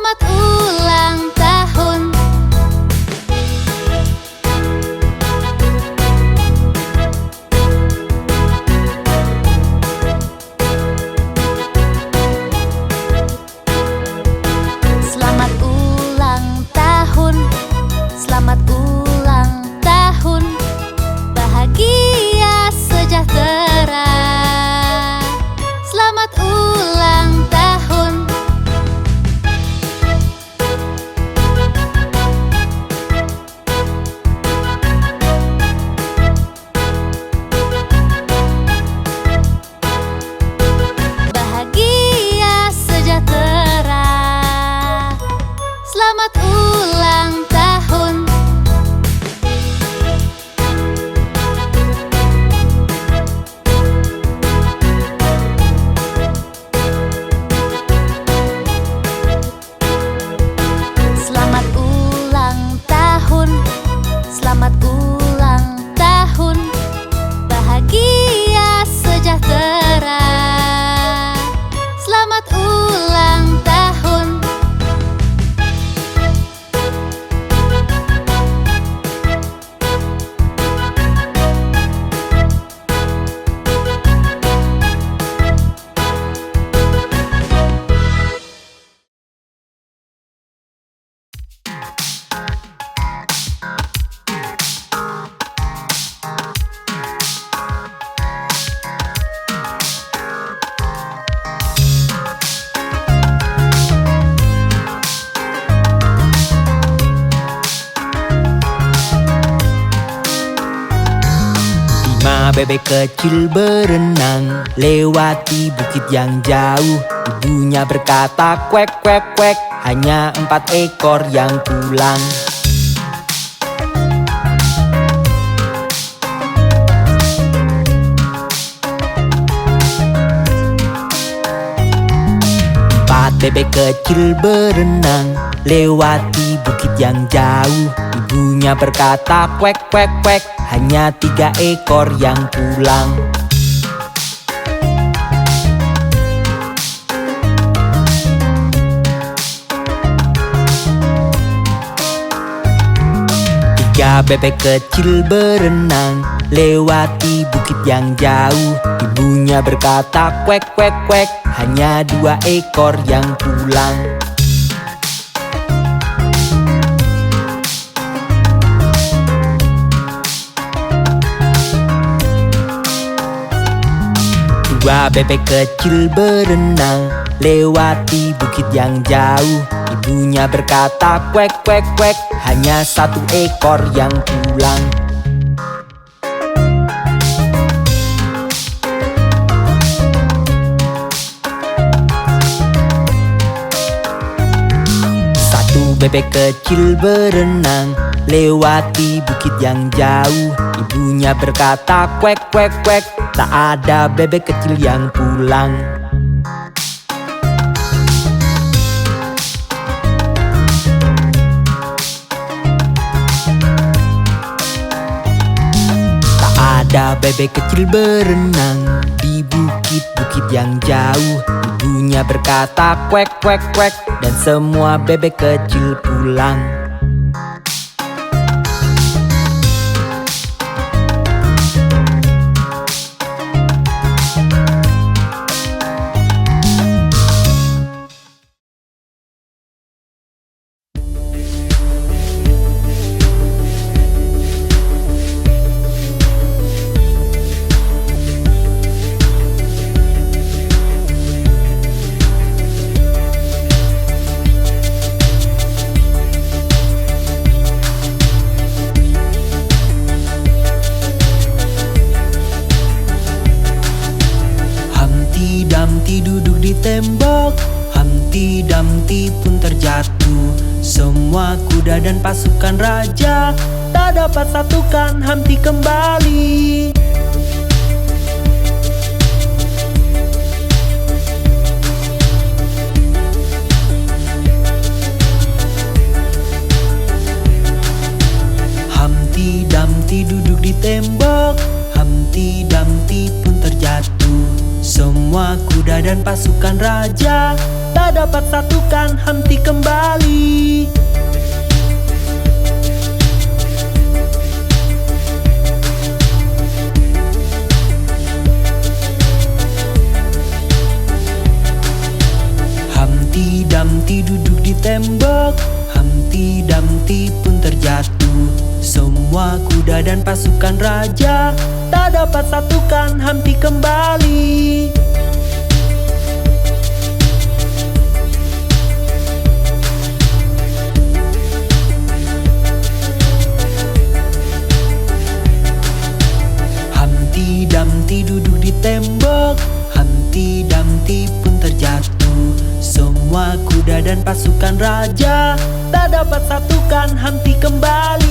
Selamat ulang tahun. Selamat ulang tahun. Selamat ulang tahun. Bahagia sejahtera. Selamat ulang tahun. Bahagia sejahtera. Selamat ulang tahun. Selamat ulang tahun. Selamat ulang tahun. Bahagia sejahtera. Selamat ulang tahun. Lima bebek kecil berenang lewati bukit yang jauh. Ibunya berkata kuek kuek kuek, hanya 4 ekor yang pulang. Empat bebek kecil berenang lewati bukit yang jauh. Ibunya berkata kuek kuek kuek, hanya 3 ekor yang pulang. Tiga bebek kecil berenang lewati bukit yang jauh. Ibunya berkata kuek kuek kuek, hanya 2 ekor yang pulang. Dua bebek kecil berenang lewati bukit yang jauh. Ibunya berkata kuek kuek kuek, hanya 1 ekor yang pulang. Satu bebek kecil berenang lewati bukit yang jauh. Ibunya berkata kuek kuek kuek, tak ada bebek kecil yang pulang. Tak ada bebek kecil berenang di bukit-bukit yang jauh. Ibunya berkata kuek kuek kuek, dan semua bebek kecil pulang. Dumpty duduk di tembok, Humpty Dumpty pun terjatuh. Semua kuda dan pasukan raja tak dapat satukan Humpty kembali. Humpty Dumpty duduk di tembok, Humpty Dumpty pun terjatuh. Semua kuda dan pasukan raja tak tak dapat satukan henti kembali. Humpty Dumpty duduk di tembok, Humpty Dumpty pun terjatuh. Semua kuda dan pasukan raja tak dapat satukan Humpty kembali. Humpty Dumpty duduk di tembok, Humpty Dumpty pun terjatuh. Semua kuda dan pasukan raja tak dapat satukan Humpty kembali.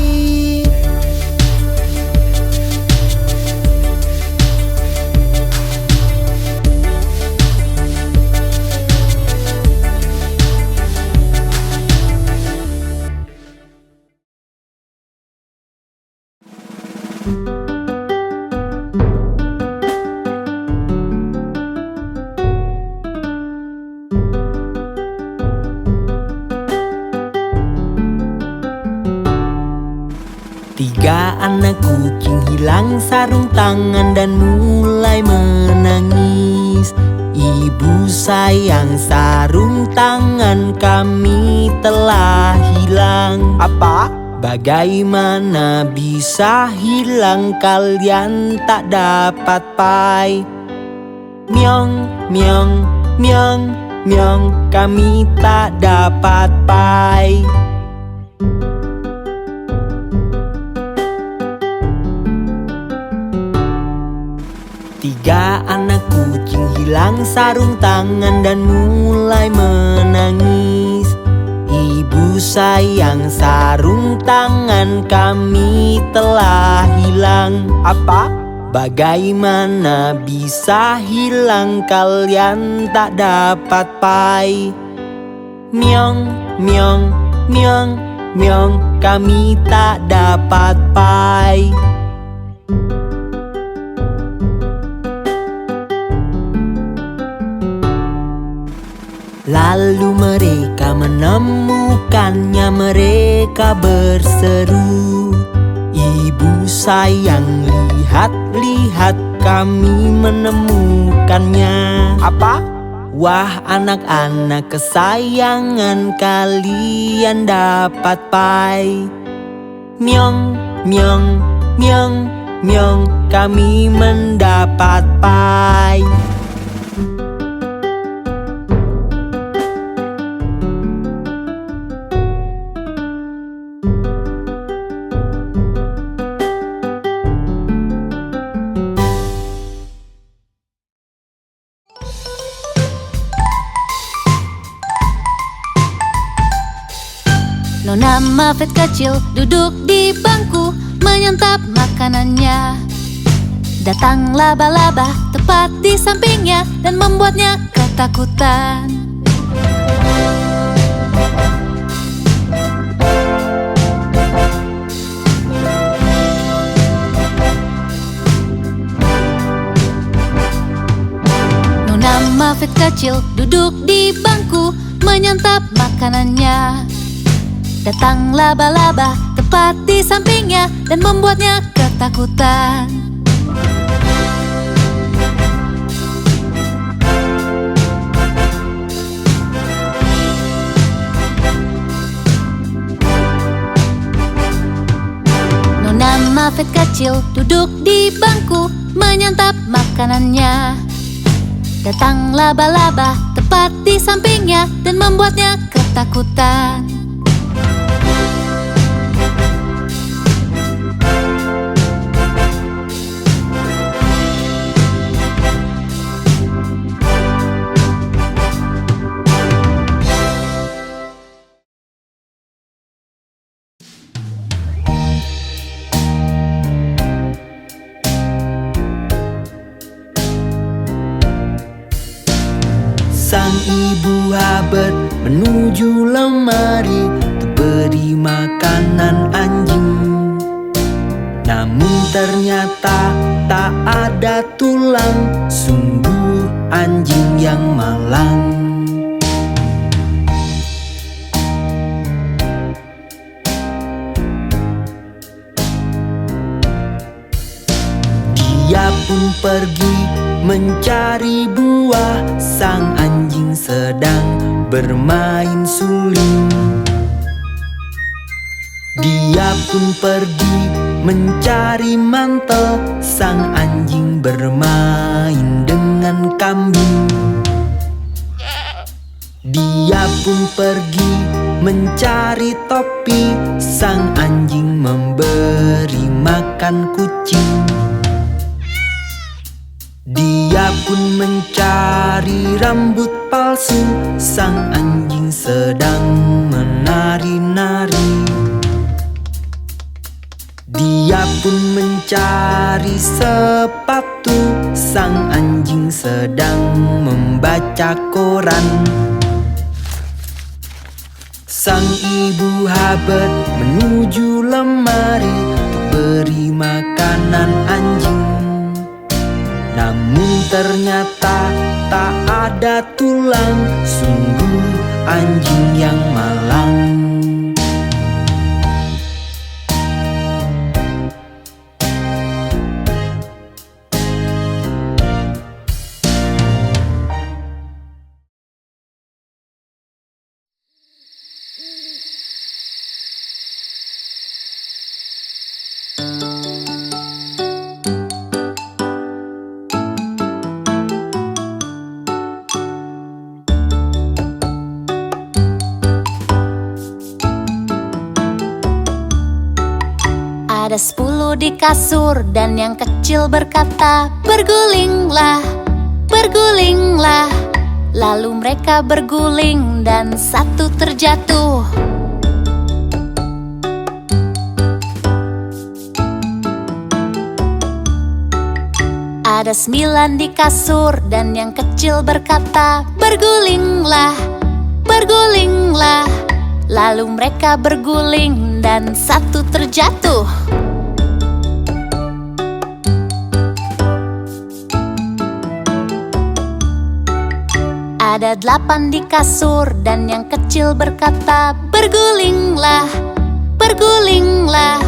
Tiga anak kucing hilang sarung tangan dan mulai menangis. Ibu sayang, sarung tangan kami telah hilang. Apa? Bagaimana bisa hilang, kalian tak dapat pai. Myong, myong, myong, myong, kami tak dapat pai. Tiga anak kucing hilang sarung tangan dan mulai menangis. Ibu sayang, sarung tangan kami telah hilang. Apa? Bagaimana bisa hilang, kalian tak dapat pai. Myong, myong, myong, myong, kami tak dapat pai. Lalu mereka menemukannya, mereka berseru, "Ibu sayang, lihat, lihat, kami menemukannya." Apa? Wah, anak-anak kesayangan, kalian dapat pai. Myong, myong, myong, myong, kami mendapat pai. Nona Muffet kecil duduk di bangku menyantap makanannya. Datang laba-laba tepat di sampingnya dan membuatnya ketakutan. Nona Muffet kecil duduk di bangku menyantap makanannya. Datang laba-laba tepat di sampingnya dan membuatnya ketakutan. Nona Muffet kecil duduk di bangku menyantap makanannya. Datang laba-laba tepat di sampingnya dan membuatnya ketakutan. Sang ibu Hubbard menuju lemari untuk beri makanan anjing. Namun ternyata tak ada tulang, sungguh anjing yang malang. pergi mencari buah. Sang anjing sedang bermain suling. Dia pun pergi mencari mantel. Sang anjing bermain dengan kambing. Dia pun pergi mencari topi. Sang anjing memberi makan kucing. Dia pun mencari rambut palsu. Sang anjing sedang menari-nari. Dia pun mencari sepatu. Sang anjing sedang membaca koran. Sang ibu Habet menuju lemari untuk beri makanan anjing. Namun ternyata tak ada tulang. Sungguh anjing yang malang. Ada 10 di kasur dan yang kecil berkata, "Bergulinglah, bergulinglah." Lalu mereka berguling dan satu terjatuh. Ada 9 di kasur dan yang kecil berkata, "Bergulinglah, bergulinglah." Lalu mereka berguling dan satu terjatuh. Ada 8 di kasur dan yang kecil berkata, "Bergulinglah, bergulinglah."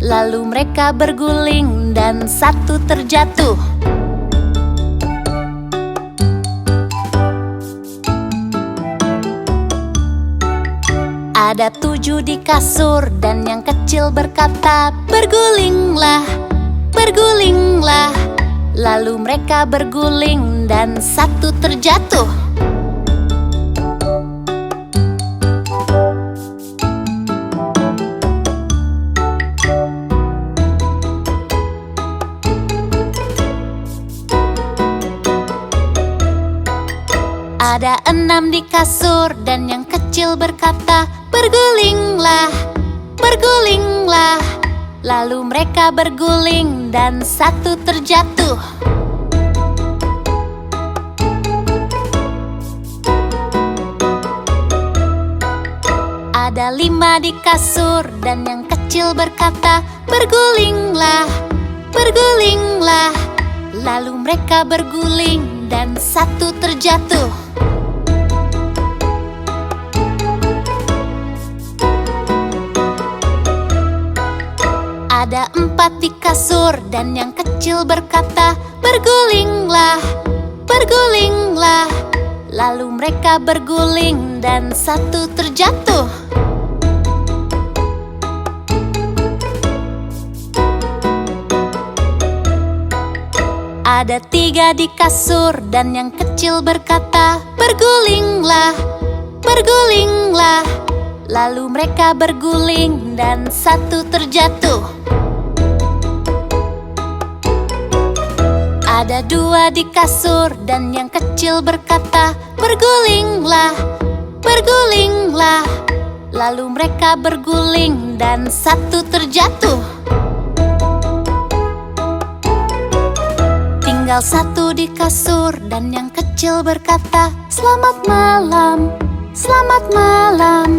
Lalu mereka berguling dan satu terjatuh. Ada 7 di kasur dan yang kecil berkata, "Bergulinglah, bergulinglah." Lalu mereka berguling dan satu terjatuh. Ada 6 di kasur dan yang kecil berkata, "Bergulinglah, bergulinglah." Lalu mereka berguling dan satu terjatuh. Ada 5 di kasur dan yang kecil berkata, "Bergulinglah, bergulinglah." Lalu mereka berguling dan satu terjatuh. Ada 4 di kasur dan yang kecil berkata, "Bergulinglah, bergulinglah." Lalu mereka berguling dan satu terjatuh. Ada 3 di kasur dan yang kecil berkata, "Bergulinglah, bergulinglah." Lalu mereka berguling dan satu terjatuh. Ada 2 di kasur dan yang kecil berkata, "Bergulinglah, bergulinglah." Lalu mereka berguling dan satu terjatuh. Tinggal 1 di kasur dan yang kecil berkata, "Selamat malam, selamat malam."